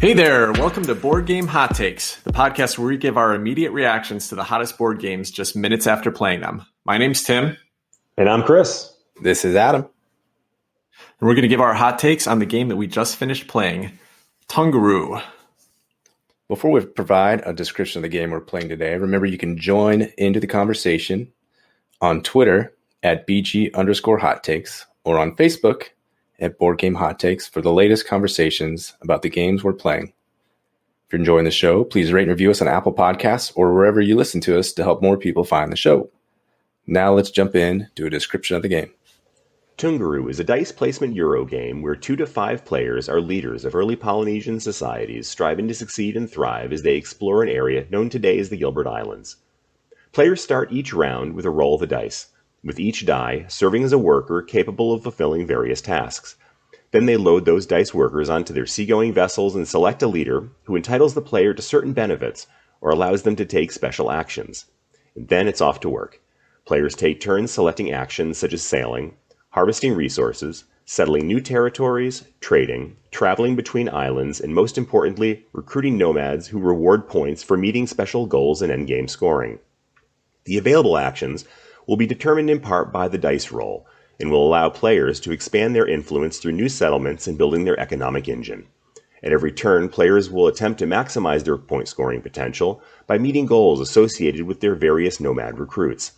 Hey there, welcome to Board Game Hot Takes, the podcast where we give our immediate reactions to the hottest board games just minutes after playing them. My name's Tim. And I'm Chris. This is Adam. And we're going to give our hot takes on the game that we just finished playing, Tungaru. Before we provide a description of the game we're playing today, remember you can join into the conversation on Twitter at BG_Hot Takes or on Facebook at Board Game Hot Takes for the latest conversations about the games we're playing. If you're enjoying the show, please rate and review us on Apple Podcasts or wherever you listen to us to help more people find the show. Now let's jump in to a description of the game. Tungaru is a dice placement Euro game where 2 to 5 players are leaders of early Polynesian societies striving to succeed and thrive as they explore an area known today as the Gilbert Islands. Players start each round with a roll of the dice, with each die serving as a worker capable of fulfilling various tasks. Then they load those dice workers onto their seagoing vessels and select a leader who entitles the player to certain benefits or allows them to take special actions. And then it's off to work. Players take turns selecting actions such as sailing, harvesting resources, settling new territories, trading, traveling between islands, and most importantly, recruiting nomads who reward points for meeting special goals and endgame scoring. The available actions will be determined in part by the dice roll and will allow players to expand their influence through new settlements and building their economic engine. At every turn, players will attempt to maximize their point scoring potential by meeting goals associated with their various nomad recruits.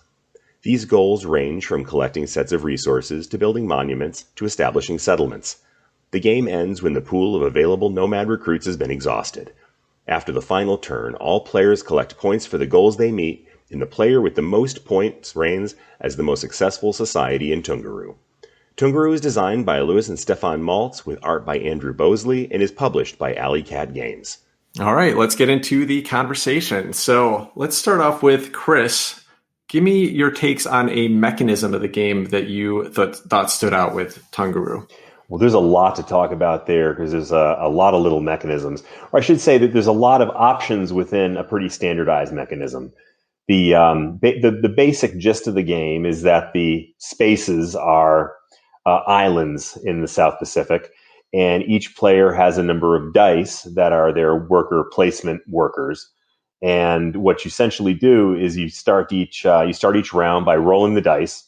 These goals range from collecting sets of resources to building monuments to establishing settlements. The game ends when the pool of available nomad recruits has been exhausted. After the final turn, all players collect points for the goals they meet, and the player with the most points reigns as the most successful society in Tungaru. Tungaru is designed by Lewis and Stefan Maltz with art by Andrew Bosley and is published by Alley Cat Games. All right, let's get into the conversation. So let's start off with Chris. Give me your takes on a mechanism of the game that you thought stood out with Tungaru. Well, there's a lot to talk about there because there's a lot of little mechanisms. Or I should say that there's a lot of options within a pretty standardized mechanism. The basic gist of the game is that the spaces are islands in the South Pacific, and each player has a number of dice that are their worker placement workers. And what you essentially do is you start each round by rolling the dice.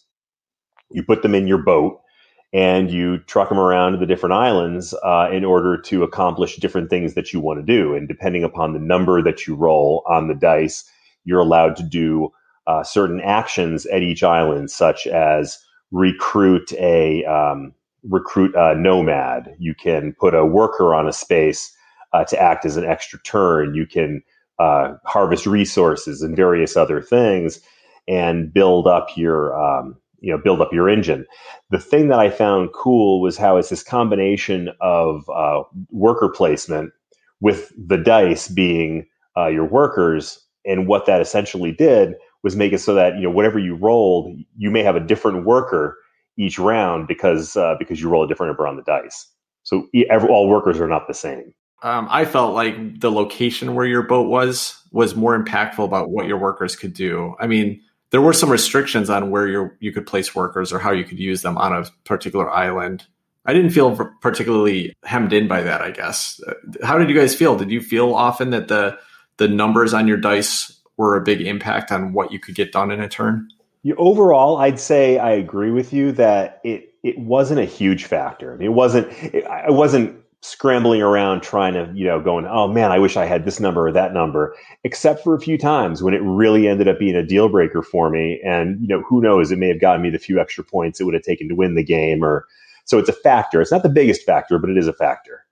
You put them in your boat, and you truck them around to the different islands in order to accomplish different things that you want to do. And depending upon the number that you roll on the dice, you're allowed to do certain actions at each island, such as recruit a nomad. You can put a worker on a space to act as an extra turn. You can harvest resources and various other things, and build up your engine. The thing that I found cool was how it's this combination of worker placement with the dice being your workers. And what that essentially did was make it so that, whatever you rolled, you may have a different worker each round because you roll a different number on the dice. So all workers are not the same. I felt like the location where your boat was more impactful about what your workers could do. I mean, there were some restrictions on where you could place workers or how you could use them on a particular island. I didn't feel particularly hemmed in by that, I guess. How did you guys feel? Did you feel often that the numbers on your dice were a big impact on what you could get done in a turn? Overall, I'd say I agree with you that it wasn't a huge factor. I mean, I wasn't scrambling around trying to, going, oh man, I wish I had this number or that number, except for a few times when it really ended up being a deal breaker for me. And, who knows, it may have gotten me the few extra points it would have taken to win the game. So it's a factor. It's not the biggest factor, but it is a factor.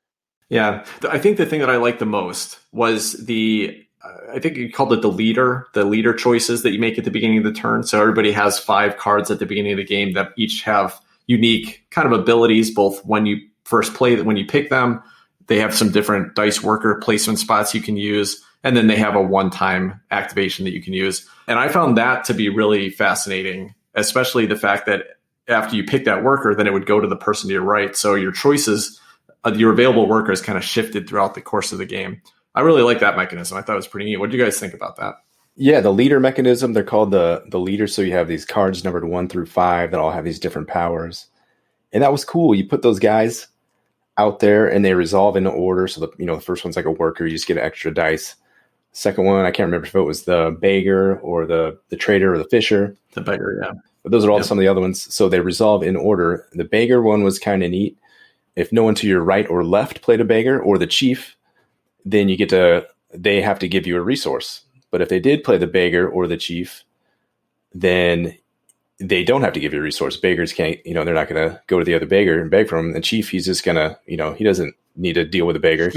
Yeah, I think the thing that I liked the most was I think you called it the leader choices that you make at the beginning of the turn. So everybody has 5 cards at the beginning of the game that each have unique kind of abilities, both when you first play, when you pick them, they have some different dice worker placement spots you can use. And then they have a one-time activation that you can use. And I found that to be really fascinating, especially the fact that after you pick that worker, then it would go to the person to your right. So your choices, your available workers kind of shifted throughout the course of the game. I really like that mechanism. I thought it was pretty neat. What do you guys think about that? Yeah, the leader mechanism, they're called the leaders. So you have these cards numbered 1 through 5 that all have these different powers. And that was cool. You put those guys out there, and they resolve in order. So the first one's like a worker, you just get extra dice. Second one, I can't remember if it was the beggar or the trader or the fisher. The beggar, yeah. But those are all some of the other ones. So they resolve in order. The beggar one was kind of neat. If no one to your right or left played a beggar or the chief, then they have to give you a resource. But if they did play the beggar or the chief, then they don't have to give you a resource. Beggars can't, they're not going to go to the other beggar and beg from him. The chief, he's just going to, he doesn't need to deal with a beggar.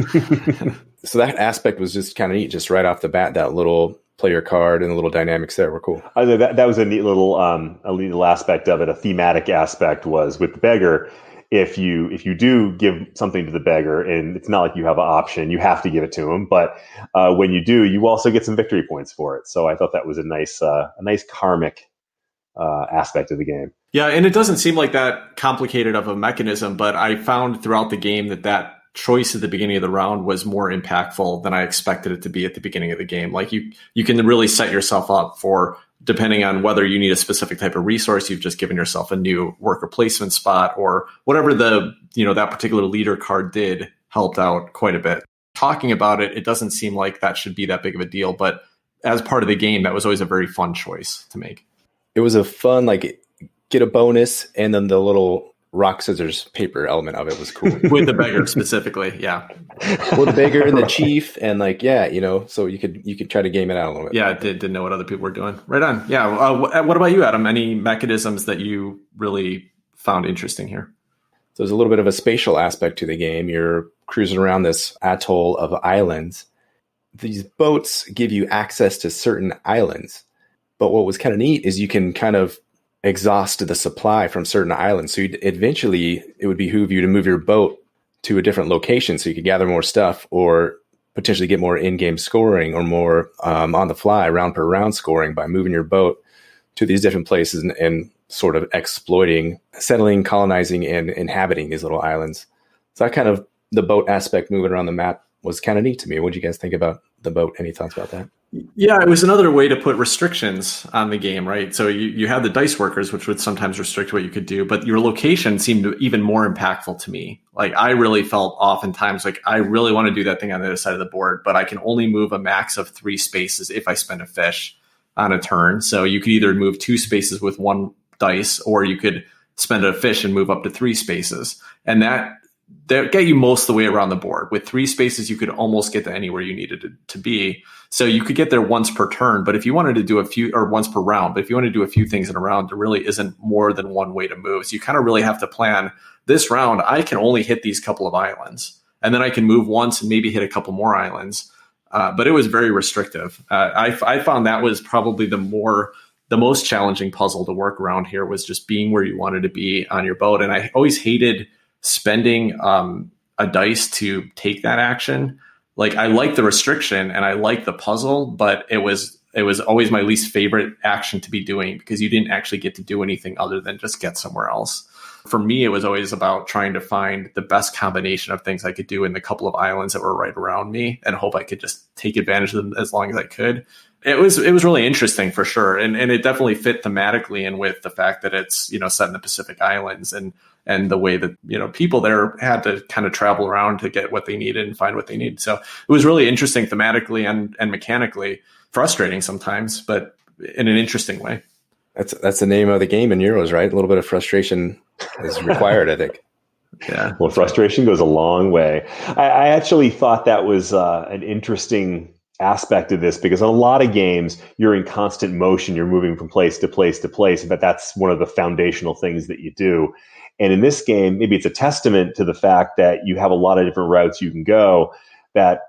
So that aspect was just kind of neat. Just right off the bat, that little player card and the little dynamics there were cool. That was a neat little aspect of it. A thematic aspect was with the beggar. If you do give something to the beggar, and it's not like you have an option, you have to give it to him. But when you do, you also get some victory points for it. So I thought that was a nice karmic aspect of the game. Yeah, and it doesn't seem like that complicated of a mechanism, but I found throughout the game that choice at the beginning of the round was more impactful than I expected it to be at the beginning of the game. Like you can really set yourself up for, depending on whether you need a specific type of resource, you've just given yourself a new worker placement spot, or whatever that particular leader card did helped out quite a bit. Talking about it, it doesn't seem like that should be that big of a deal, but as part of the game, that was always a very fun choice to make. It was a fun, get a bonus, and then the little rock, scissors, paper element of it was cool. With the beggar specifically, yeah. Well, the beggar and the chief, and so you could try to game it out a little bit. Yeah, I didn't know what other people were doing. Right on. Yeah. What about you, Adam? Any mechanisms that you really found interesting here? So there's a little bit of a spatial aspect to the game. You're cruising around this atoll of islands. These boats give you access to certain islands. But what was kind of neat is you can kind of exhaust the supply from certain islands. So eventually it would behoove you to move your boat to a different location so you could gather more stuff, or potentially get more in-game scoring, or more on the fly round per round scoring by moving your boat to these different places and sort of exploiting, settling, colonizing, and inhabiting these little islands. So that kind of the boat aspect moving around the map was kind of neat to me. What did you guys think about the boat? Any thoughts about that? Yeah, it was another way to put restrictions on the game, right? So you had the dice workers, which would sometimes restrict what you could do, but your location seemed even more impactful to me. Like, I really felt oftentimes like I really want to do that thing on the other side of the board, but I can only move a max of 3 spaces if I spend a fish on a turn. So you could either move 2 spaces with 1 dice, or you could spend a fish and move up to 3 spaces. And that get you most of the way around the board. With 3 spaces, you could almost get to anywhere you needed to be. So you could get there once per turn, but if you wanted to do once per round, but if you want to do a few things in a round, there really isn't more than one way to move. So you kind of really have to plan, this round, I can only hit these couple of islands, and then I can move once and maybe hit a couple more islands. But it was very restrictive. I found that was probably the most challenging puzzle to work around here, was just being where you wanted to be on your boat. And I always hated spending a dice to take that action. Like, I like the restriction and I like the puzzle, but it was always my least favorite action to be doing, because you didn't actually get to do anything other than just get somewhere else. For me, it was always about trying to find the best combination of things I could do in the couple of islands that were right around me, and hope I could just take advantage of them as long as I could. It was really interesting for sure. And it definitely fit thematically in with the fact that it's, set in the Pacific Islands, and the way that, people there had to kind of travel around to get what they needed and find what they need. So it was really interesting thematically and mechanically. Frustrating sometimes, but in an interesting way. That's the name of the game in Euros, right? A little bit of frustration is required, I think. Yeah. Well, frustration goes a long way. I actually thought that was an interesting aspect of this, because in a lot of games, you're in constant motion. You're moving from place to place to place, but that's one of the foundational things that you do. And in this game, maybe it's a testament to the fact that you have a lot of different routes you can go, that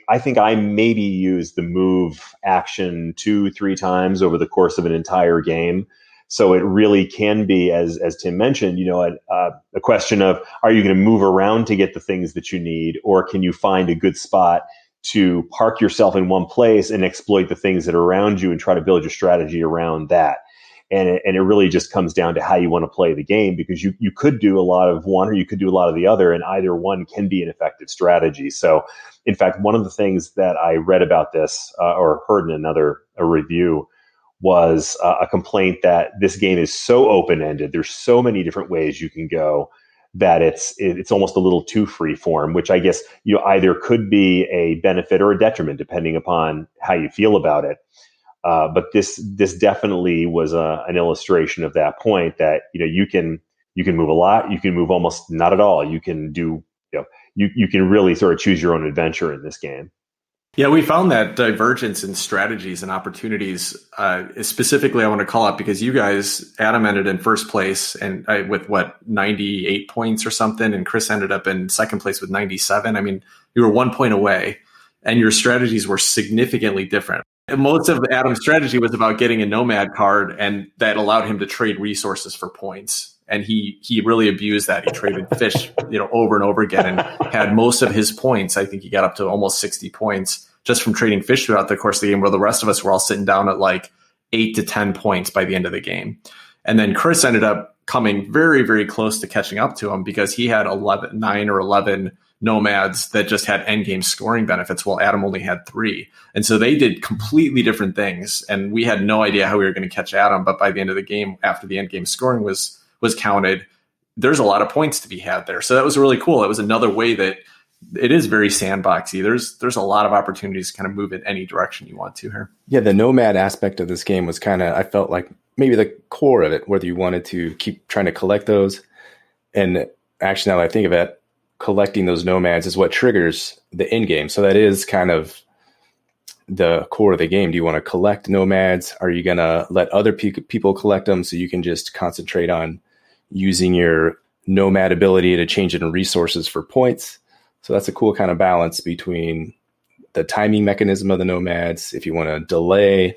I think I maybe used the move action 2-3 times over the course of an entire game. So it really can be, as Tim mentioned, a question of, are you going to move around to get the things that you need, or can you find a good spot to park yourself in one place and exploit the things that are around you and try to build your strategy around that? And it really just comes down to how you want to play the game, because you could do a lot of one or you could do a lot of the other, and either one can be an effective strategy. So, in fact, one of the things that I read about this or heard in a review was a complaint that this game is so open-ended. There's so many different ways you can go that it's almost a little too free form, which I guess either could be a benefit or a detriment depending upon how you feel about it. But this definitely was an illustration of that point that you can move a lot, you can move almost not at all, you can do you can really sort of choose your own adventure in this game. Yeah, we found that divergence in strategies and opportunities. Specifically, I want to call out because you guys, Adam ended in first place and with 98 points or something, and Chris ended up in second place with 97. I mean, you were 1 point away, and your strategies were significantly different. And most of Adam's strategy was about getting a nomad card, and that allowed him to trade resources for points. And he really abused that. He traded fish, over and over again, and had most of his points. I think he got up to almost 60 points just from trading fish throughout the course of the game, where the rest of us were all sitting down at like 8 to 10 points by the end of the game. And then Chris ended up coming very, very close to catching up to him because he had 9 or 11 nomads that just had endgame scoring benefits, while Adam only had 3. And so they did completely different things. And we had no idea how we were going to catch Adam. But by the end of the game, after the endgame scoring was counted, there's a lot of points to be had there. So that was really cool. It was another way that it is very sandboxy. There's a lot of opportunities to kind of move in any direction you want to here. Yeah, the nomad aspect of this game was I felt like maybe the core of it, whether you wanted to keep trying to collect those. And actually, now that I think of it, collecting those nomads is what triggers the end game. So that is kind of the core of the game. Do you want to collect nomads? Are you going to let other people collect them so you can just concentrate on using your nomad ability to change it in resources for points? So that's a cool kind of balance between the timing mechanism of the nomads. If you want to delay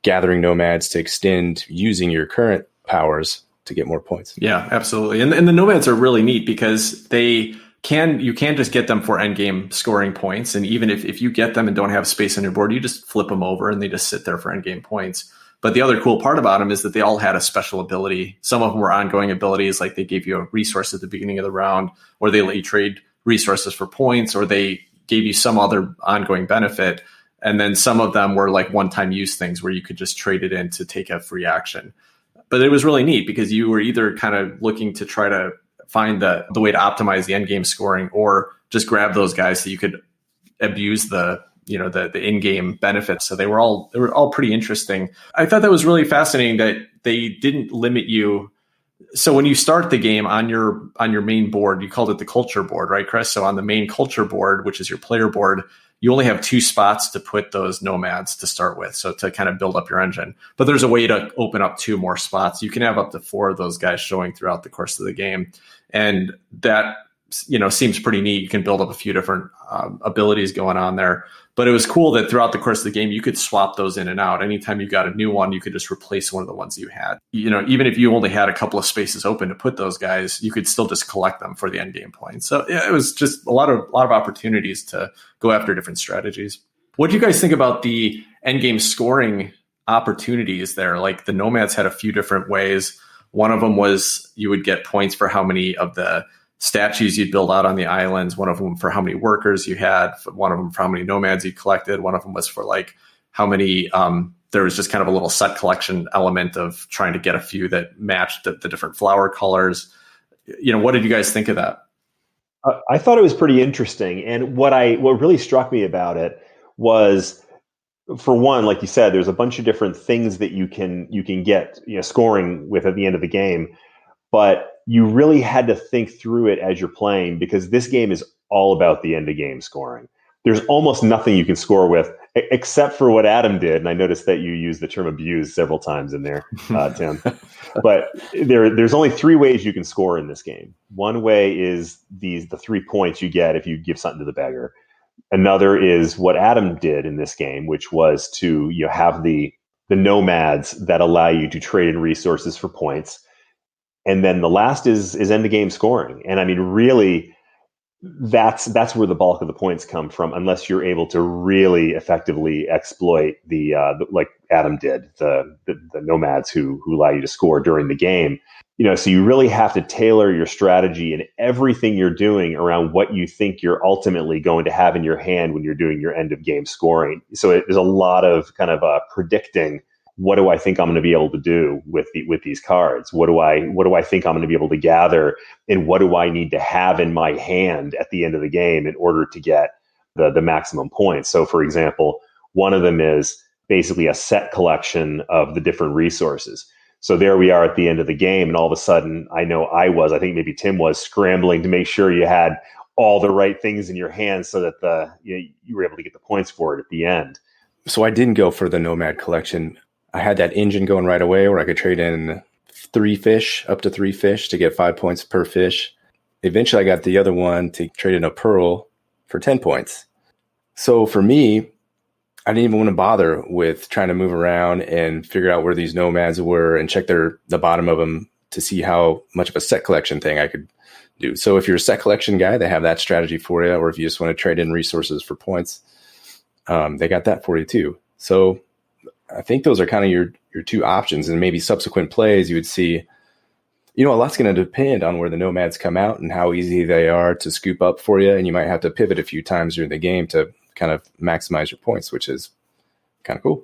gathering nomads to extend using your current powers to get more points. Yeah, absolutely. And the nomads are really neat because you can just get them for endgame scoring points. And even if you get them and don't have space on your board, you just flip them over and they just sit there for endgame points. But the other cool part about them is that they all had a special ability. Some of them were ongoing abilities, like they gave you a resource at the beginning of the round, or they let you trade resources for points, or they gave you some other ongoing benefit. And then some of them were like one-time use things where you could just trade it in to take a free action. But it was really neat because you were either kind of looking to try to find the way to optimize the endgame scoring, or just grab those guys so you could abuse the in-game benefits. So they were all pretty interesting. I thought that was really fascinating that they didn't limit you. So when you start the game on your main board, you called it the culture board, right, Chris? So on the main culture board, which is your player board, you only have 2 spots to put those nomads to start with. So to kind of build up your engine, but there's a way to open up 2 more spots. You can have up to 4 of those guys showing throughout the course of the game. And that, seems pretty neat. You can build up a few different abilities going on there. But it was cool that throughout the course of the game, you could swap those in and out. Anytime you got a new one, you could just replace one of the ones you had. Even if you only had a couple of spaces open to put those guys, you could still just collect them for the end game points. So yeah, it was just a lot of opportunities to go after different strategies. What do you guys think about the end game scoring opportunities there? Like the nomads had a few different ways. One of them was you would get points for how many of the statues you'd build out on the islands, one of them for how many workers you had, one of them for how many nomads you collected, one of them was for like how many, there was just kind of a little set collection element of trying to get a few that matched the different flower colors. What did you guys think of that? I thought it was pretty interesting. And what really struck me about it was, for one, like you said, there's a bunch of different things that you can get scoring with at the end of the game. But you really had to think through it as you're playing, because this game is all about the end of game scoring. There's almost nothing you can score with except for what Adam did. And I noticed that you used the term abuse several times in there, Tim. But there's only 3 ways you can score in this game. One way is the 3 points you get if you give something to the beggar. Another is what Adam did in this game, which was to have the nomads that allow you to trade in resources for points. And then the last is end of game scoring. And I mean, really, that's where the bulk of the points come from, unless you're able to really effectively exploit the like Adam did, the nomads who allow you to score during the game. So you really have to tailor your strategy and everything you're doing around what you think you're ultimately going to have in your hand when you're doing your end of game scoring. So there's a lot of kind of predicting what do I think I'm going to be able to do with these cards? What do I think I'm going to be able to gather, and what do I need to have in my hand at the end of the game in order to get the maximum points? So, for example, one of them is basically a set collection of the different resources. So there we are at the end of the game, and all of a sudden, I think maybe Tim was scrambling to make sure you had all the right things in your hands so that you were able to get the points for it at the end. So I didn't go for the Nomad collection. I had that engine going right away where I could trade in up to 3 fish to get 5 points per fish. Eventually, I got the other one to trade in a pearl for 10 points. So for me, I didn't even want to bother with trying to move around and figure out where these nomads were and check the bottom of them to see how much of a set collection thing I could do. So if you're a set collection guy, they have that strategy for you. Or if you just want to trade in resources for points, they got that for you too. So I think those are kind of your two options, and maybe subsequent plays you would see, a lot's going to depend on where the nomads come out and how easy they are to scoop up for you. And you might have to pivot a few times during the game to kind of maximize your points, which is kind of cool.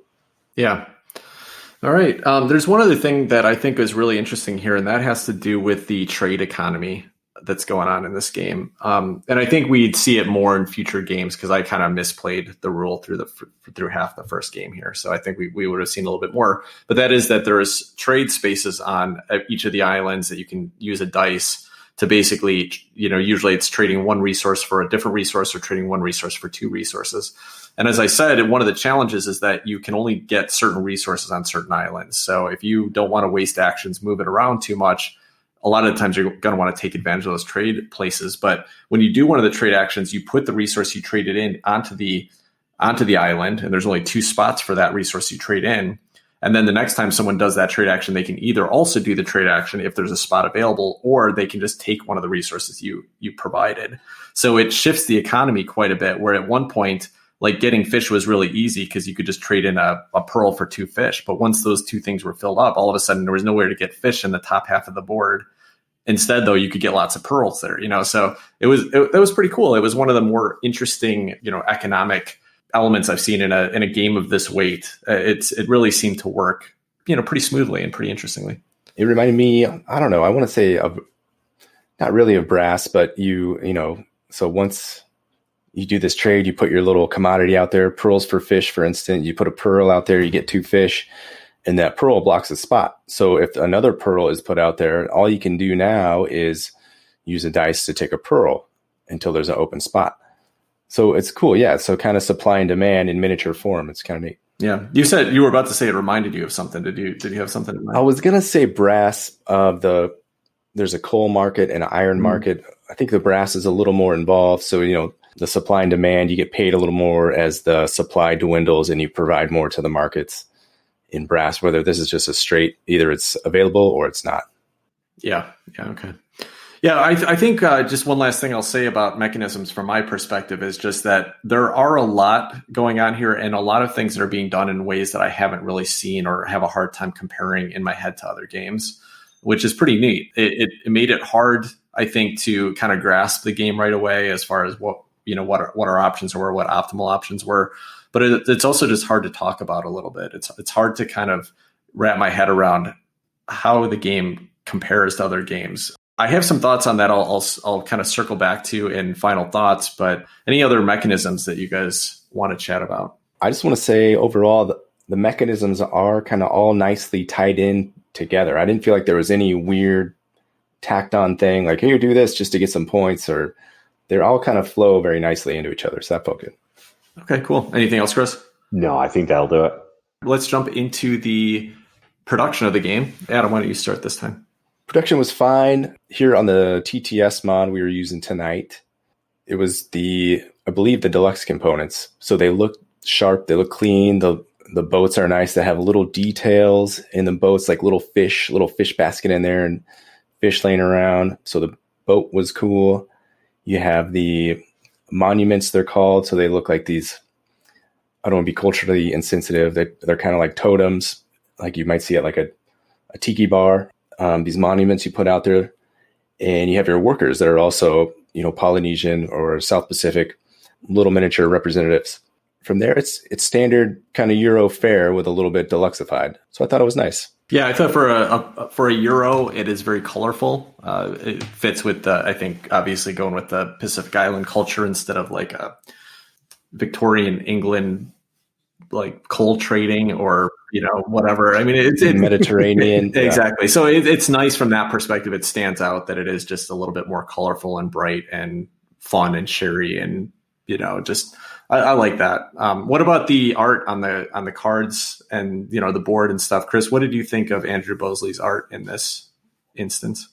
Yeah. All right. There's one other thing that I think is really interesting here, and that has to do with the trade economy that's going on in this game. And I think we'd see it more in future games because I kind of misplayed the rule through half the first game here. So I think we would have seen a little bit more. But that is that there's trade spaces on each of the islands that you can use a dice to basically, usually it's trading one resource for a different resource or trading one resource for 2 resources. And as I said, one of the challenges is that you can only get certain resources on certain islands. So if you don't want to waste actions moving around too much, a lot of the times you're going to want to take advantage of those trade places. But when you do one of the trade actions, you put the resource you traded in onto the island, and there's only 2 spots for that resource you trade in. And then the next time someone does that trade action, they can either also do the trade action if there's a spot available, or they can just take one of the resources you provided. So it shifts the economy quite a bit, where at one point, like getting fish was really easy because you could just trade in a pearl for 2 fish. But once those 2 things were filled up, all of a sudden there was nowhere to get fish in the top half of the board. Instead, though, you could get lots of pearls there, so it was pretty cool. It was one of the more interesting, economic elements I've seen in a game of this weight. It really seemed to work, pretty smoothly and pretty interestingly. It reminded me, I don't know, I want to say not really of brass, but so once you do this trade, you put your little commodity out there, pearls for fish, for instance, you put a pearl out there, you get 2 fish, and that pearl blocks a spot. So if another pearl is put out there, all you can do now is use a dice to take a pearl until there's an open spot. So it's cool. Yeah. So kind of supply and demand in miniature form. It's kind of neat. Yeah. You said you were about to say it reminded you of something. Did you have something in mind? I was going to say brass. There's a coal market and an iron market. I think the brass is a little more involved. So, the supply and demand, you get paid a little more as the supply dwindles and you provide more to the markets in brass, whether this is just a straight, either it's available or it's not. Yeah. Okay. Yeah, I think just one last thing I'll say about mechanisms from my perspective is just that there are a lot going on here and a lot of things that are being done in ways that I haven't really seen or have a hard time comparing in my head to other games, which is pretty neat. It made it hard, I think, to kind of grasp the game right away as far as what our options were, what optimal options were. But it's also just hard to talk about a little bit. It's hard to kind of wrap my head around how the game compares to other games. I have some thoughts on that. I'll kind of circle back to in final thoughts, but any other mechanisms that you guys want to chat about? I just want to say overall, the mechanisms are kind of all nicely tied in together. I didn't feel like there was any weird tacked on thing like, here, do this just to get some points, or they're all kind of flow very nicely into each other. So that felt good. Okay, cool. Anything else, Chris? No, I think that'll do it. Let's jump into the production of the game. Adam, why don't you start this time? Production was fine. Here on the TTS mod we were using tonight, it was I believe the deluxe components. So they look sharp, they look clean. The boats are nice. They have little details in the boats, like little fish basket in there and fish laying around. So the boat was cool. You have the monuments, they're called. So they look like these, I don't want to be culturally insensitive. They're kind of like totems, like you might see at like a tiki bar. These monuments you put out there, and you have your workers that are also, Polynesian or South Pacific, little miniature representatives. from there, it's standard kind of Euro fare with a little bit deluxeified. So I thought it was nice. Yeah, I thought for a Euro, it is very colorful. It fits with I think obviously going with the Pacific Island culture instead of like a Victorian England like coal trading or whatever. I mean, it's Mediterranean. Exactly. So it's nice from that perspective. It stands out that it is just a little bit more colorful and bright and fun and cheery and just I like that. What about the art on the cards and the board and stuff? Chris, what did you think of Andrew Bosley's art in this instance?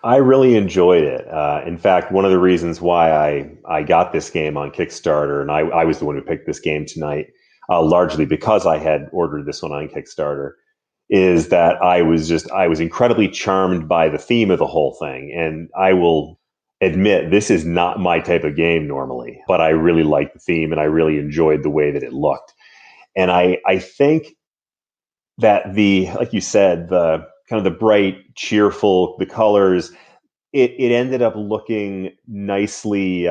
I really enjoyed it. In fact, one of the reasons why I got this game on Kickstarter, and I was the one who picked this game tonight, largely because I had ordered this one on Kickstarter, is that I was incredibly charmed by the theme of the whole thing. And I will admit, this is not my type of game normally, but I really liked the theme and I really enjoyed the way that it looked. And I think that like you said, the kind of the bright, cheerful, the colors, it ended up looking nicely,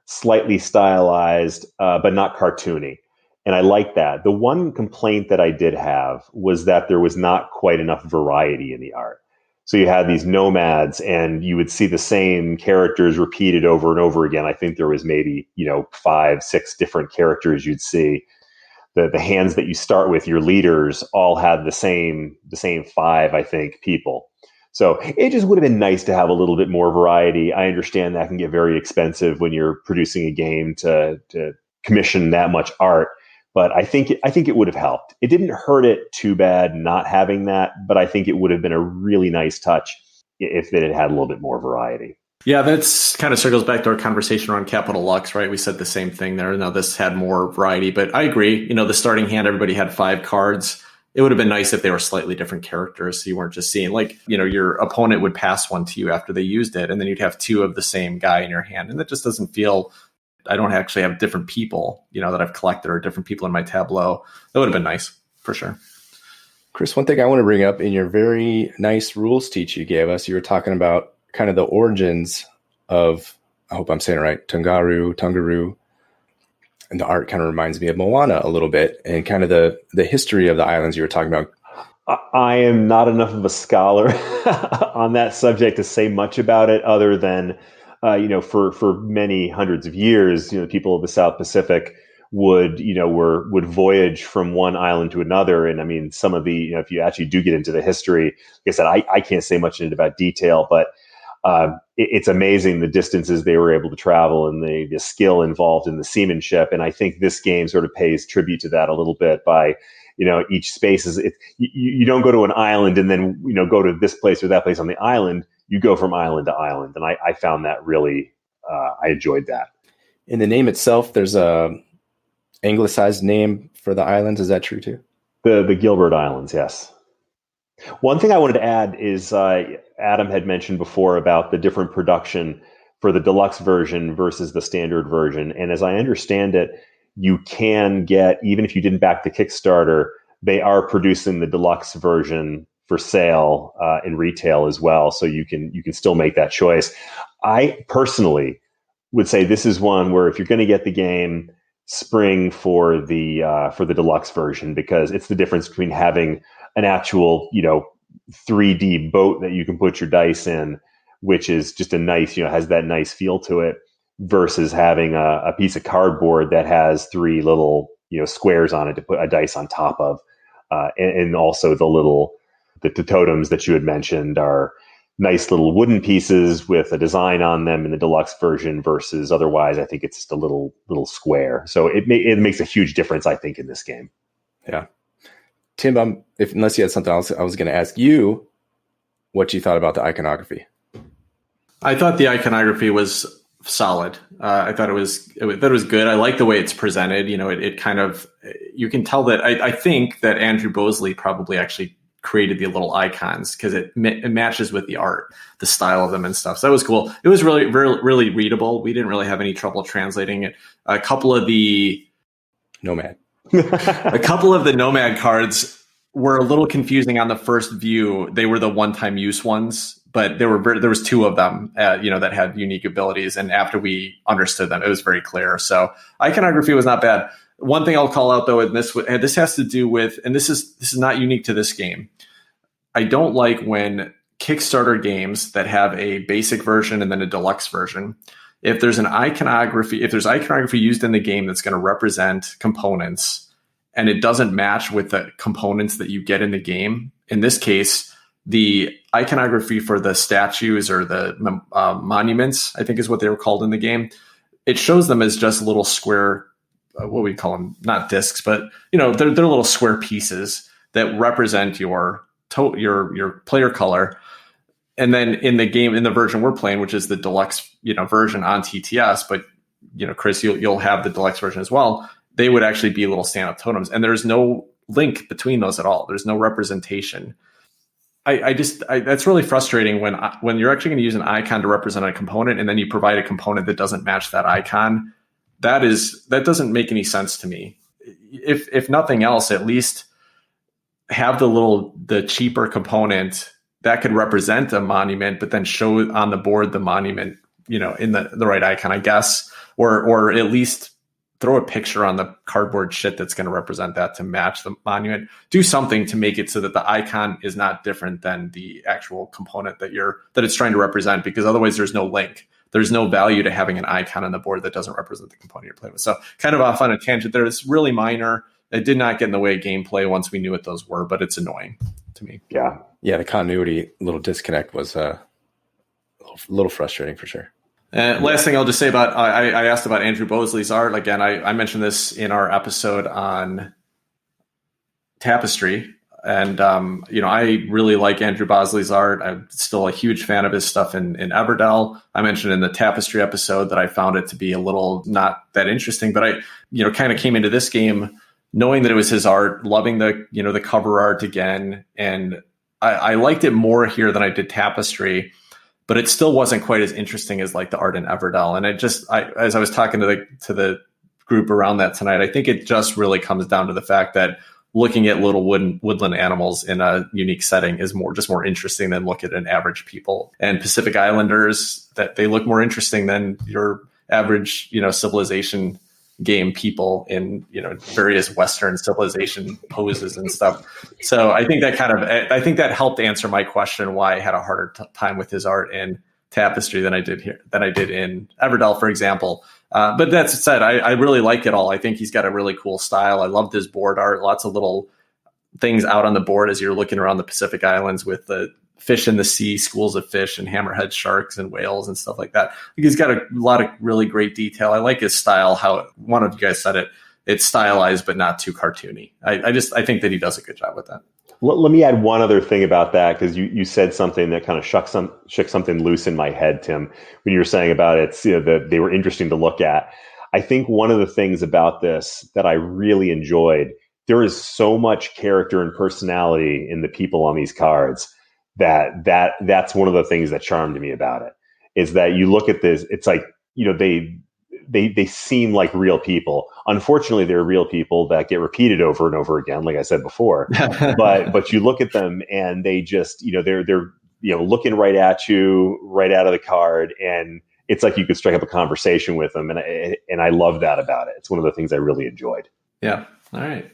slightly stylized, but not cartoony. And I like that. The one complaint that I did have was that there was not quite enough variety in the art. So you had these nomads and you would see the same characters repeated over and over again. I think there was maybe, 5, 6 different characters you'd see. The hands that you start with, your leaders, all had the same 5, I think, people. So it just would have been nice to have a little bit more variety. I understand that can get very expensive when you're producing a game to commission that much art. But I think it would have helped. It didn't hurt it too bad not having that, but I think it would have been a really nice touch if it had had a little bit more variety. Yeah, that's kind of circles back to our conversation around Capital Lux, right? We said the same thing there. Now this had more variety, but I agree. The starting hand, everybody had 5 cards. It would have been nice if they were slightly different characters. So you weren't just seeing your opponent would pass one to you after they used it, and then you'd have 2 of the same guy in your hand. And that just doesn't feel... I don't actually have different people, that I've collected or different people in my tableau. That would have been nice for sure. Chris, one thing I want to bring up in your very nice rules teach you gave us, you were talking about kind of the origins of, I hope I'm saying it right, Tungaru. And the art kind of reminds me of Moana a little bit and kind of the history of the islands you were talking about. I am not enough of a scholar on that subject to say much about it other than for many hundreds of years, people of the South Pacific would voyage from one island to another. And I mean, some of the, if you actually do get into the history, like I said, I can't say much about detail, but it's amazing the distances they were able to travel and the skill involved in the seamanship. And I think this game sort of pays tribute to that a little bit by, each space is, you don't go to an island and then, go to this place or that place on the island. You go from island to island. And I found that really, I enjoyed that. In the name itself, there's a anglicized name for the islands. Is that true too? The Gilbert Islands, yes. One thing I wanted to add is Adam had mentioned before about the different production for the deluxe version versus the standard version. And as I understand it, you can get, even if you didn't back the Kickstarter, they are producing the deluxe version for sale in retail as well. So you can still make that choice. I personally would say this is one where if you're going to get the game, spring for the deluxe version, because it's the difference between having an actual 3D boat that you can put your dice in, which is just a nice, has that nice feel to it, versus having a piece of cardboard that has 3 little squares on it to put a dice on top of, and also the totems that you had mentioned are nice little wooden pieces with a design on them in the deluxe version versus otherwise I think it's just a little square. So it makes a huge difference, I think, in this game. Yeah. Tim, unless you had something else, I was going to ask you what you thought about the iconography. I thought the iconography was solid. I thought it was good. I like the way it's presented. It kind of, you can tell that I think that Andrew Bosley probably actually created the little icons because it matches with the art, the style of them and stuff. So that was cool. It was really, really, really readable. We didn't really have any trouble translating it. A couple of the Nomad cards were a little confusing on the first view. They were the one-time use ones, but there was 2 of them, that had unique abilities. And after we understood them, it was very clear. So iconography was not bad. One thing I'll call out though, and this has to do with, and this is not unique to this game. I don't like when Kickstarter games that have a basic version and then a deluxe version, if there's iconography used in the game that's going to represent components and it doesn't match with the components that you get in the game. In this case, the iconography for the statues or the monuments, I think is what they were called in the game. It shows them as just little square, what we call them, not discs, but they're little square pieces that represent your player color. And then in the game, in the version we're playing, which is the deluxe, version on TTS, but Chris, you'll have the deluxe version as well. They would actually be little stand-up totems, and there's no link between those at all. There's no representation. That's really frustrating when you're actually going to use an icon to represent a component, and then you provide a component that doesn't match that icon. That doesn't make any sense to me. If nothing else, at least have the cheaper component that could represent a monument, but then show on the board the monument, in the right icon, I guess, or at least throw a picture on the cardboard shit that's going to represent that to match the monument. Do something to make it so that the icon is not different than the actual component that it's trying to represent, because otherwise there's no link. There's no value to having an icon on the board that doesn't represent the component you're playing with. So kind of off on a tangent there. It's really minor. It did not get in the way of gameplay once we knew what those were, but it's annoying to me. Yeah. Yeah, the continuity little disconnect was a little frustrating for sure. Last thing I'll just say about, I asked about Andrew Bosley's art. Again, I mentioned this in our episode on Tapestry. And, I really like Andrew Bosley's art. I'm still a huge fan of his stuff in Everdell. I mentioned in the Tapestry episode that I found it to be a little not that interesting, but I, kind of came into this game knowing that it was his art, loving the cover art again. And I liked it more here than I did Tapestry, but it still wasn't quite as interesting as like the art in Everdell. And as I was talking to the group around that tonight, I think it just really comes down to the fact that looking at little woodland animals in a unique setting is more interesting than look at an average people. And Pacific Islanders, that they look more interesting than your average, civilization game people in, various Western civilization poses and stuff. So I think that helped answer my question why I had a harder time with his art in Tapestry than I did in Everdell, for example. But that said, I really like it all. I think he's got a really cool style. I loved his board art. Lots of little things out on the board as you're looking around the Pacific Islands with the fish in the sea, schools of fish and hammerhead sharks and whales and stuff like that. He's got a lot of really great detail. I like his style, how one of you guys said it. It's stylized, but not too cartoony. I think that he does a good job with that. Let me add one other thing about that, because you said something that kind of shook something loose in my head, Tim, when you were saying about it, that they were interesting to look at. I think one of the things about this that I really enjoyed, there is so much character and personality in the people on these cards that's one of the things that charmed me about it, is that you look at this, it's like, they seem like real people. Unfortunately, they're real people that get repeated over and over again, like I said before. but you look at them and they just, they're looking right at you, right out of the card, and it's like you could strike up a conversation with them, and I love that about it. It's one of the things I really enjoyed. Yeah. All right.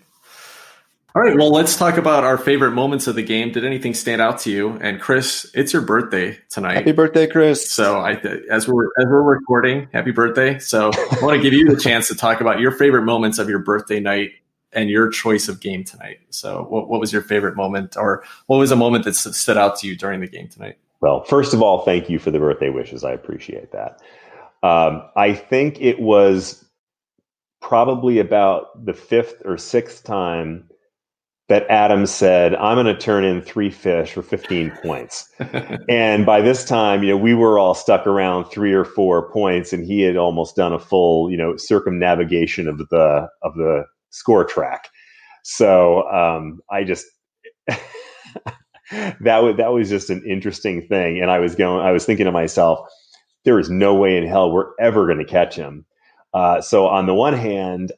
Well, let's talk about our favorite moments of the game. Did anything stand out to you? And Chris, it's your birthday tonight. Happy birthday, Chris! So, as we're recording, happy birthday! So, I want to give you the chance to talk about your favorite moments of your birthday night and your choice of game tonight. So, what was your favorite moment, or what was a moment that stood out to you during the game tonight? Well, first of all, thank you for the birthday wishes. I appreciate that. I think it was probably about the fifth or sixth time that Adam said, I'm going to turn in 3 fish for 15 points. And by this time, we were all stuck around 3 or 4 points, and he had almost done a full, circumnavigation of the score track. So I just, that was just an interesting thing. And I was thinking to myself, there is no way in hell we're ever going to catch him. So on the one hand,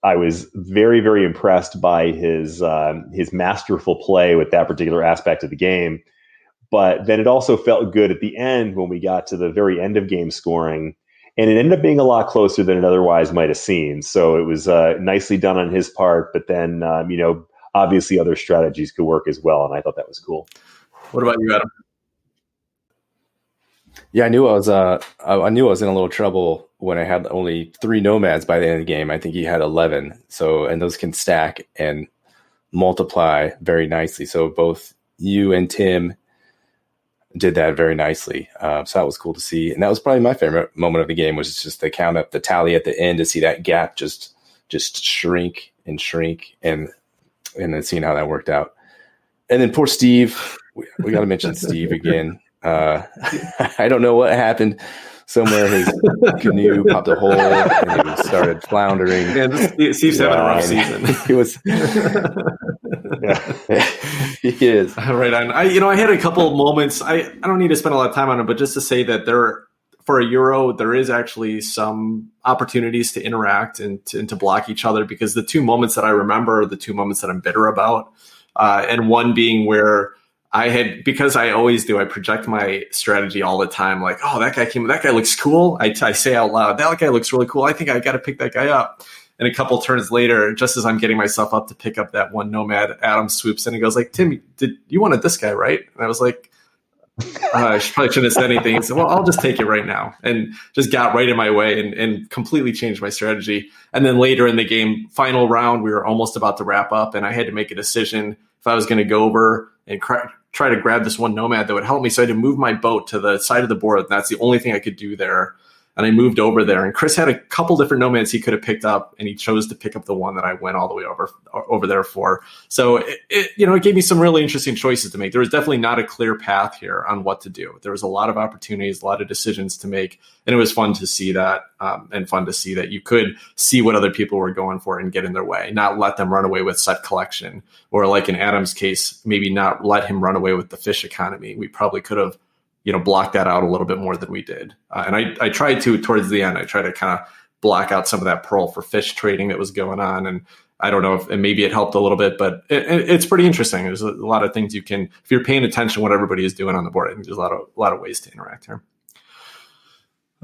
I was very, very impressed by his masterful play with that particular aspect of the game. But then it also felt good at the end when we got to the very end of game scoring And it ended up being a lot closer than it otherwise might have seemed. So it was nicely done on his part. But then, obviously other strategies could work as well. And I thought that was cool. What about you, Adam? Yeah, I knew I was in a little trouble when I had only 3 nomads by the end of the game. I think he had 11. So, and those can stack and multiply very nicely. So both you and Tim did that very nicely. So that was cool to see. And that was probably my favorite moment of the game, was just to count up the tally at the end to see that gap just shrink and then seeing how that worked out. And then poor Steve, we got to mention Steve again. I don't know what happened. Somewhere his canoe popped a hole and he started floundering. Man, Steve's having a rough season. He was. He is. Right on. I had a couple of moments. I don't need to spend a lot of time on it, but just to say that for a Euro, there is actually some opportunities to interact and to block each other, because the 2 moments that I remember are the 2 moments that I'm bitter about. And one being where because I always do, I project my strategy all the time. Like, oh, that guy looks cool. I say out loud, that guy looks really cool. I think I got to pick that guy up. And a couple turns later, just as I'm getting myself up to pick up that one nomad, Adam swoops in and goes like, Tim, you wanted this guy, right? And I was like, I probably shouldn't have said anything. He said, well, I'll just take it right now. And just got right in my way and completely changed my strategy. And then later in the game, final round, we were almost about to wrap up, and I had to make a decision if I was going to go over and try to grab this one nomad that would help me. So I had to move my boat to the side of the board. And that's the only thing I could do there. And I moved over there, and Chris had a couple different nomads he could have picked up, and he chose to pick up the one that I went all the way over there for. So it gave me some really interesting choices to make. There was definitely not a clear path here on what to do. There was a lot of opportunities, a lot of decisions to make, and it was fun to see that, and fun to see that you could see what other people were going for and get in their way, not let them run away with set collection, or like in Adam's case, maybe not let him run away with the fish economy. We probably could have block that out a little bit more than we did. And I tried to, towards the end, I tried to kind of block out some of that pearl for fish trading that was going on. And I don't know if maybe it helped a little bit, but it's pretty interesting. There's a lot of things you can, if you're paying attention to what everybody is doing on the board, I think there's a lot of ways to interact here.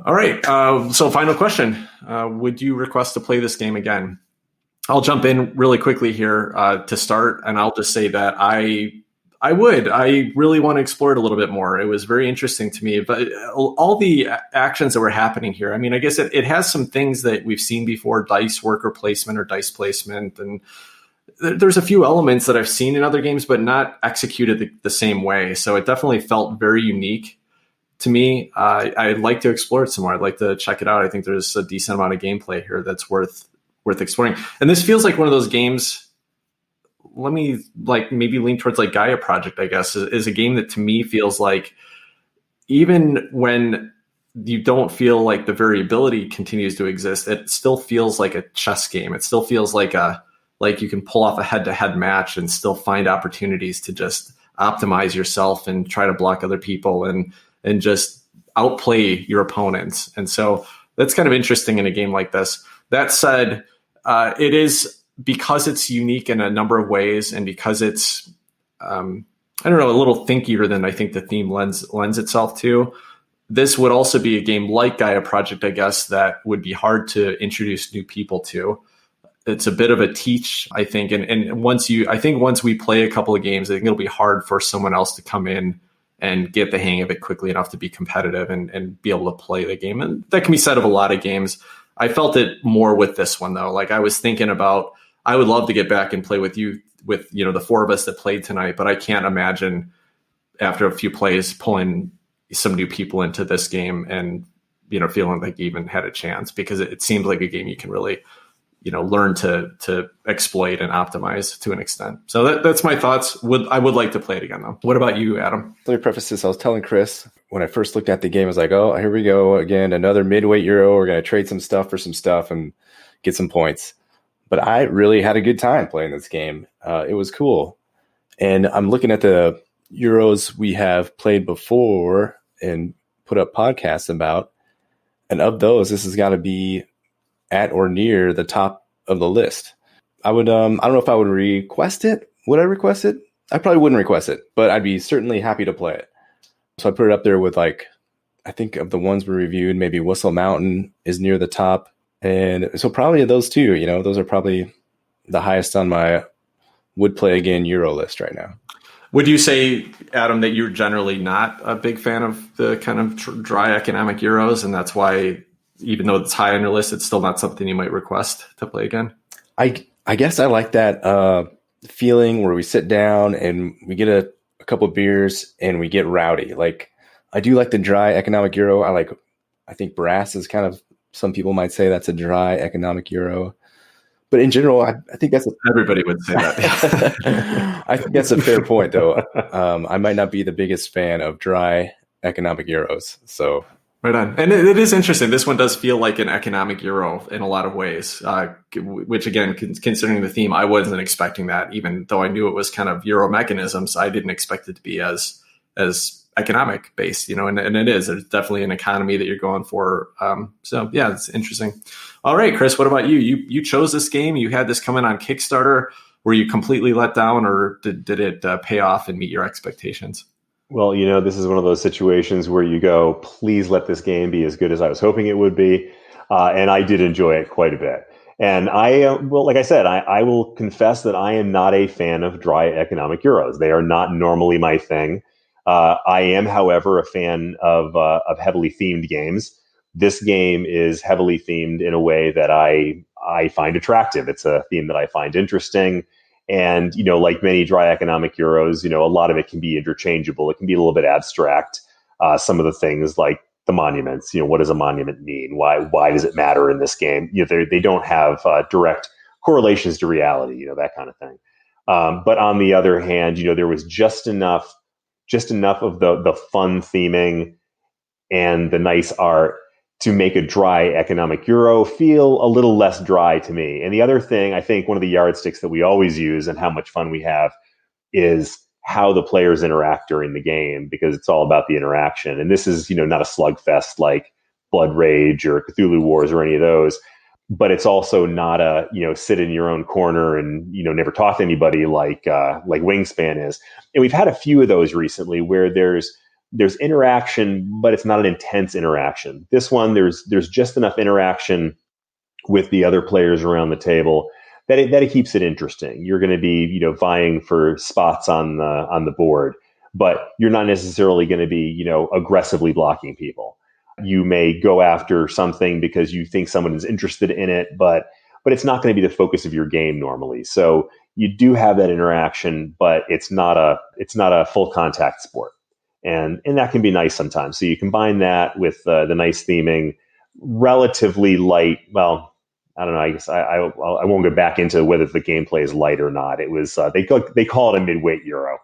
All right. So final question. Would you request to play this game again? I'll jump in really quickly here to start. And I'll just say that I would. I really want to explore it a little bit more. It was very interesting to me, but all the actions that were happening here, I mean, I guess it has some things that we've seen before, dice worker placement or dice placement. And there's a few elements that I've seen in other games, but not executed the same way. So it definitely felt very unique to me. I'd like to explore it some more. I'd like to check it out. I think there's a decent amount of gameplay here that's worth exploring. And this feels like one of those games. Let me maybe lean towards like Gaia Project, I guess, is a game that to me feels like, even when you don't feel like the variability continues to exist, it still feels like a chess game. It still feels like you can pull off a head-to-head match and still find opportunities to just optimize yourself and try to block other people and just outplay your opponents. And so that's kind of interesting in a game like this. That said, it is, because it's unique in a number of ways, and because it's, a little thinkier than I think the theme lends itself to, this would also be a game like Gaia Project, I guess, that would be hard to introduce new people to. It's a bit of a teach, I think. And once we play a couple of games, I think it'll be hard for someone else to come in and get the hang of it quickly enough to be competitive and be able to play the game. And that can be said of a lot of games. I felt it more with this one, though. Like, I was thinking about, I would love to get back and play with you, with the 4 of us that played tonight, but I can't imagine after a few plays pulling some new people into this game and feeling like you even had a chance, because it seems like a game you can really learn to exploit and optimize to an extent. So that's my thoughts. I would like to play it again, though. What about you, Adam? Let me preface this. I was telling Chris when I first looked at the game, I was like, oh, here we go again, another midweight Euro. We're going to trade some stuff for some stuff and get some points. But I really had a good time playing this game. It was cool. And I'm looking at the Euros we have played before and put up podcasts about. And of those, this has got to be at or near the top of the list. I don't know if I would request it. Would I request it? I probably wouldn't request it, but I'd be certainly happy to play it. So I put it up there with like I think of the ones we reviewed, maybe Whistle Mountain is near the top. And so probably those two, those are probably the highest on my would play again Euro list right now. Would you say, Adam, that you're generally not a big fan of the kind of dry economic Euros, and that's why, even though it's high on your list, it's still not something you might request to play again? I guess I like that feeling where we sit down and we get a couple of beers and we get rowdy. Like, I do like the dry economic Euro. I think Brass is kind of, some people might say that's a dry economic Euro. But in general, I think everybody would say that. I think that's a fair point, though. I might not be the biggest fan of dry economic Euros. So right on. And it is interesting. This one does feel like an economic Euro in a lot of ways, which, again, considering the theme, I wasn't expecting that. Even though I knew it was kind of Euro mechanisms, I didn't expect it to be as economic based, and it is. There's definitely an economy that you're going for. So yeah, it's interesting. All right, Chris, what about you? You chose this game. You had this come in on Kickstarter. Were you completely let down, or did it pay off and meet your expectations? Well, this is one of those situations where you go, please let this game be as good as I was hoping it would be. And I did enjoy it quite a bit. And like I said, I will confess that I am not a fan of dry economic Euros. They are not normally my thing. I am, however, a fan of heavily themed games. This game is heavily themed in a way that I find attractive. It's a theme that I find interesting. And, like many dry economic Euros, a lot of it can be interchangeable. It can be a little bit abstract. Some of the things like the monuments, what does a monument mean? Why does it matter in this game? They don't have direct correlations to reality, that kind of thing. But on the other hand, there was just enough of the fun theming and the nice art to make a dry economic Euro feel a little less dry to me. And the other thing, I think one of the yardsticks that we always use and how much fun we have is how the players interact during the game, because it's all about the interaction. And this is, not a slugfest like Blood Rage or Cthulhu Wars or any of those, but it's also not a, sit in your own corner and, never talk to anybody like Wingspan is. And we've had a few of those recently where there's interaction, but it's not an intense interaction. This one, there's just enough interaction with the other players around the table that it keeps it interesting. You're going to be, vying for spots on the board, but you're not necessarily going to be, aggressively blocking people. You may go after something because you think someone is interested in it, but it's not going to be the focus of your game normally. So you do have that interaction, but it's not a full contact sport. And that can be nice sometimes. So you combine that with the nice theming, relatively light. Well, I don't know. I guess I won't go back into whether the gameplay is light or not. It was they call it a midweight Euro.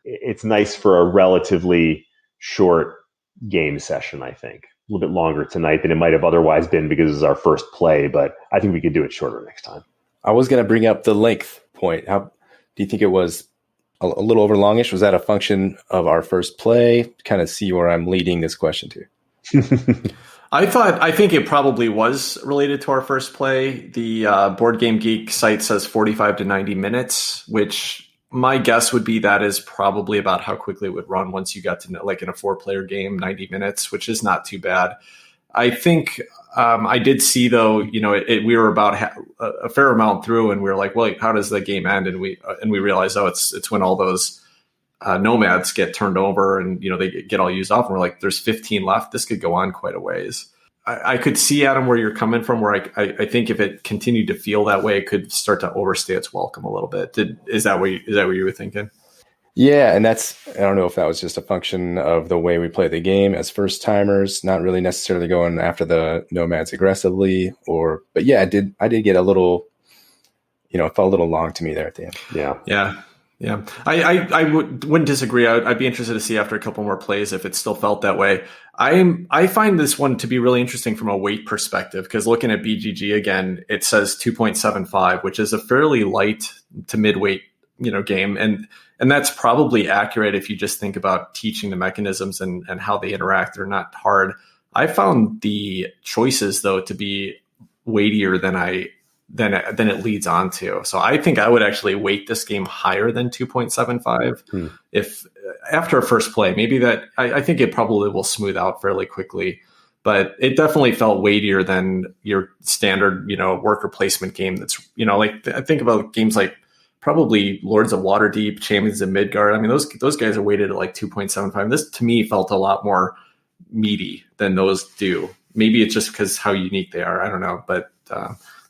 It's nice for a relatively short game session. I think a little bit longer tonight than it might have otherwise been because it was our first play. But I think we could do it shorter next time. I was going to bring up the length point. How do you think it was? A little over longish? Was that a function of our first play? Kind of see where I'm leading this question to. I think it probably was related to our first play. The Board Game Geek site says 45 to 90 minutes, which my guess would be that is probably about how quickly it would run once you got to, like in a 4-player game, 90 minutes, which is not too bad. I think I did see, though, we were about a fair amount through, and we were like, well, how does the game end? And we realized, it's when all those nomads get turned over and, they get all used off. And we're like, there's 15 left. This could go on quite a ways. I could see, Adam, where you're coming from, where I think if it continued to feel that way, it could start to overstay its welcome a little bit. Is that what you were thinking? Yeah, and I don't know if that was just a function of the way we play the game as first timers, not really necessarily going after the nomads aggressively, but yeah, I did get a little, it felt a little long to me there at the end. Yeah. I wouldn't disagree. I'd be interested to see after a couple more plays if it still felt that way. I find this one to be really interesting from a weight perspective, because looking at BGG again, it says 2.75, which is a fairly light to midweight, game. And that's probably accurate if you just think about teaching the mechanisms and how they interact. They're not hard. I found the choices, though, to be weightier than I than it leads on to. So I think I would actually weight this game higher than 2.75 if after a first play. Maybe that I think it probably will smooth out fairly quickly, but it definitely felt weightier than your standard, worker placement game. That's, like I think about games like probably Lords of Waterdeep, Champions of Midgard. I mean, those guys are weighted at like 2.75. This to me felt a lot more meaty than those do. Maybe it's just because how unique they are. I don't know, but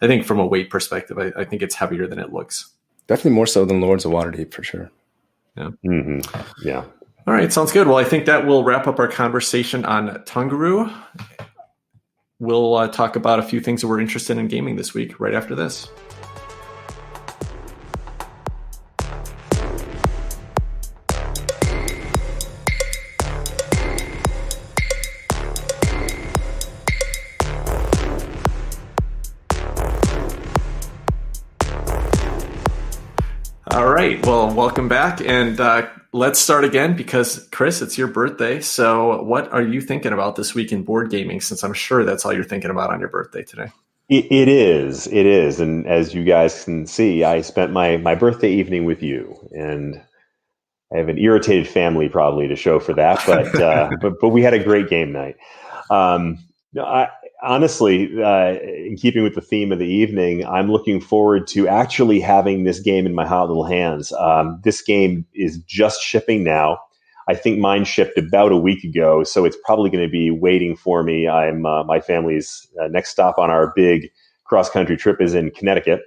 I think from a weight perspective, I think it's heavier than it looks. Definitely more so than Lords of Waterdeep for sure. Yeah. Mm-hmm. Yeah. All right. Sounds good. Well, I think that will wrap up our conversation on Tungaru. We'll talk about a few things that we're interested in gaming this week right after this. All right. Well, welcome back. And let's start again because, Chris, it's your birthday. So what are you thinking about this week in board gaming, since I'm sure that's all you're thinking about on your birthday today? It is. And as you guys can see, I spent my birthday evening with you. And I have an irritated family probably to show for that. But we had a great game night. Honestly, in keeping with the theme of the evening, I'm looking forward to actually having this game in my hot little hands. This game is just shipping now. I think mine shipped about a week ago, so it's probably going to be waiting for me. I'm my family's next stop on our big cross-country trip is in Connecticut,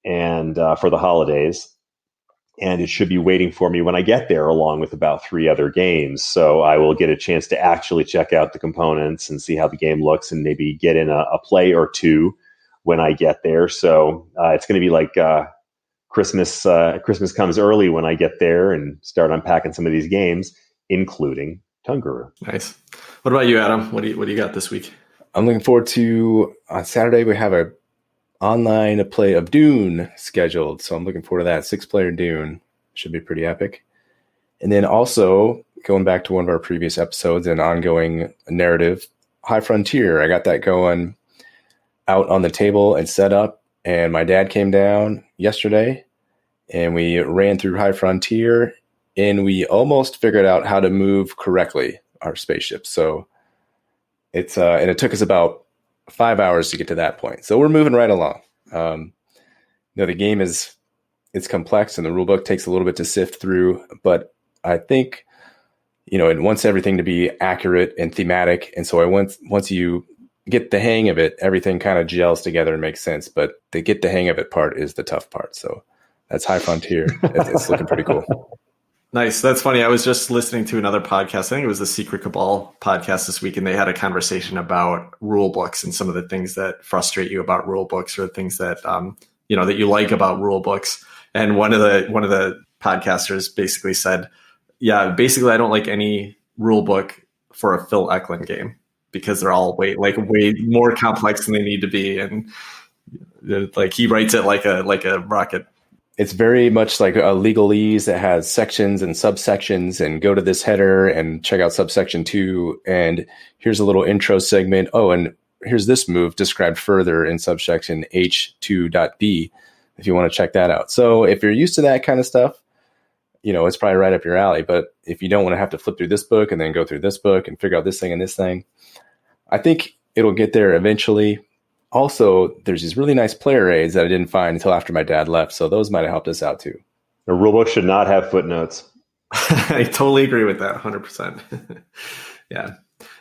and for the holidays. And it should be waiting for me when I get there, along with about 3 other games. So I will get a chance to actually check out the components and see how the game looks, and maybe get in a play or two when I get there. So it's going to be like Christmas. Christmas comes early when I get there and start unpacking some of these games, including Tungaru. Nice. What about you, Adam? What do you got this week? I'm looking forward to on Saturday we have a online play of Dune scheduled, so I'm looking forward to that. 6-player Dune should be pretty epic. And then also going back to one of our previous episodes, an ongoing narrative, High Frontier. I got that going out on the table and set up, and my dad came down yesterday and we ran through High Frontier, and we almost figured out how to move correctly our spaceship. So it's and it took us about 5 hours to get to that point. So we're moving right along. The game it's complex, and the rule book takes a little bit to sift through, but I think, it wants everything to be accurate and thematic. And so once you get the hang of it, everything kind of gels together and makes sense. But the get the hang of it part is the tough part. So that's High Frontier. It's looking pretty cool. Nice. That's funny. I was just listening to another podcast. I think it was the Secret Cabal podcast this week, and they had a conversation about rule books and some of the things that frustrate you about rule books, or things that that you like about rule books. And one of the podcasters basically said, "Yeah, basically, I don't like any rule book for a Phil Eklund game because they're all way more complex than they need to be, and like he writes it like a rocket." It's very much like a legalese that has sections and subsections, and go to this header and check out subsection 2. And here's a little intro segment. Oh, and here's this move described further in subsection H2.b if you want to check that out. So if you're used to that kind of stuff, it's probably right up your alley. But if you don't want to have to flip through this book and then go through this book and figure out this thing and this thing, I think it'll get there eventually. Also, there's these really nice player aids that I didn't find until after my dad left, so those might have helped us out too. A rulebook should not have footnotes. I totally agree with that, 100%. Yeah.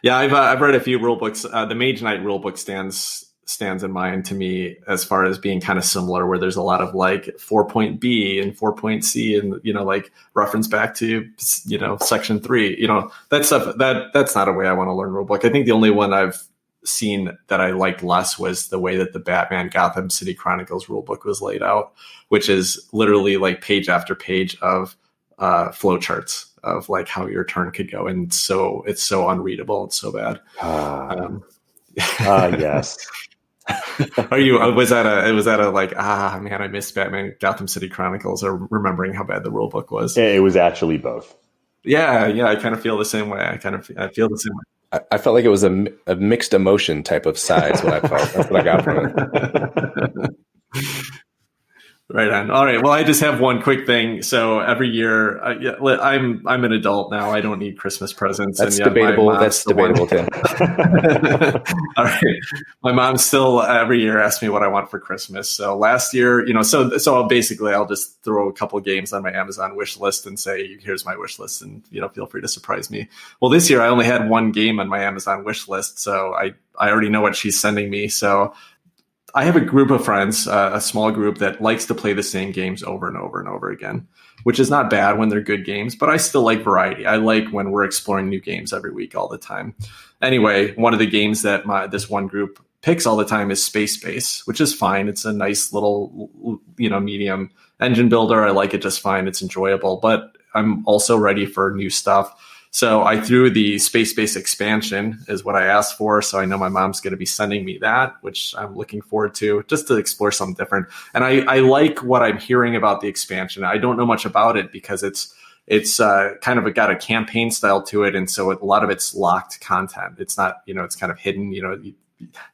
I've read a few rule books. The Mage Knight rule book stands in mind to me as far as being kind of similar, where there's a lot of like 4.B and 4.C, and like reference back to section 3. That stuff that's not a way I want to learn rule book. I think the only one I've seen that I liked less was the way that the Batman Gotham City Chronicles rulebook was laid out, which is literally like page after page of flowcharts of like how your turn could go, and so it's so unreadable and so bad. Yes. Was that a like, man, I missed Batman Gotham City Chronicles, or remembering how bad the rulebook was? It was actually both. Yeah, I kind of feel the same way. I feel the same way. I felt like it was a mixed emotion type of side. Is what I felt. That's what I got from it. Right on. All right. Well, I just have one quick thing. So every year, I'm an adult now. I don't need Christmas presents. That's and yet debatable. My That's debatable, Tim. All right. My mom still every year asks me what I want for Christmas. So last year, so basically I'll just throw a couple games on my Amazon wish list and say, here's my wish list, and feel free to surprise me. Well, this year I only had one game on my Amazon wish list, so I already know what she's sending me. So I have a group of friends, a small group that likes to play the same games over and over and over again, which is not bad when they're good games, but I still like variety. I like when we're exploring new games every week all the time. Anyway, one of the games that this one group picks all the time is Space Base, which is fine. It's a nice little, medium engine builder. I like it just fine. It's enjoyable, but I'm also ready for new stuff. So I threw the Space Base expansion is what I asked for. So I know my mom's going to be sending me that, which I'm looking forward to, just to explore something different. And I like what I'm hearing about the expansion. I don't know much about it because it's kind of got a campaign style to it. And so a lot of it's locked content. It's not, it's kind of hidden,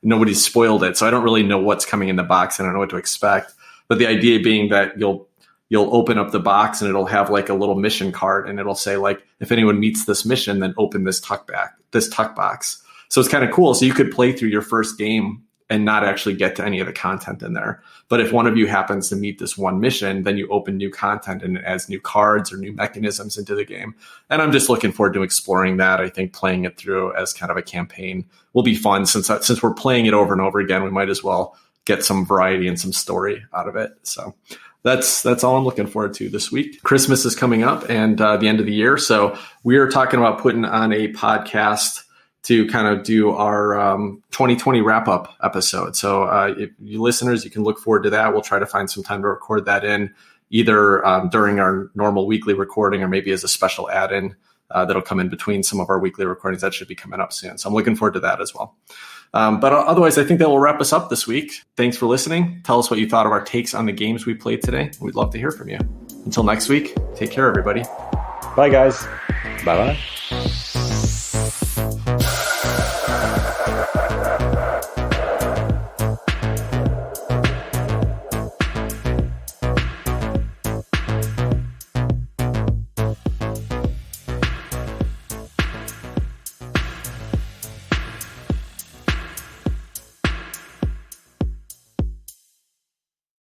nobody's spoiled it. So I don't really know what's coming in the box. I don't know what to expect. But the idea being that you'll open up the box and it'll have like a little mission card, and it'll say like, if anyone meets this mission, then open this tuck box. So it's kind of cool. So you could play through your first game and not actually get to any of the content in there. But if one of you happens to meet this one mission, then you open new content and it adds new cards or new mechanisms into the game. And I'm just looking forward to exploring that. I think playing it through as kind of a campaign will be fun. Since we're playing it over and over again, we might as well get some variety and some story out of it. So that's all I'm looking forward to this week. Christmas is coming up and the end of the year. So we are talking about putting on a podcast to kind of do our 2020 wrap-up episode. So if you listeners, you can look forward to that. We'll try to find some time to record that in either during our normal weekly recording or maybe as a special add-in that'll come in between some of our weekly recordings. That should be coming up soon. So I'm looking forward to that as well. But otherwise, I think that will wrap us up this week. Thanks for listening. Tell us what you thought of our takes on the games we played today. We'd love to hear from you. Until next week, take care, everybody. Bye, guys. Bye-bye.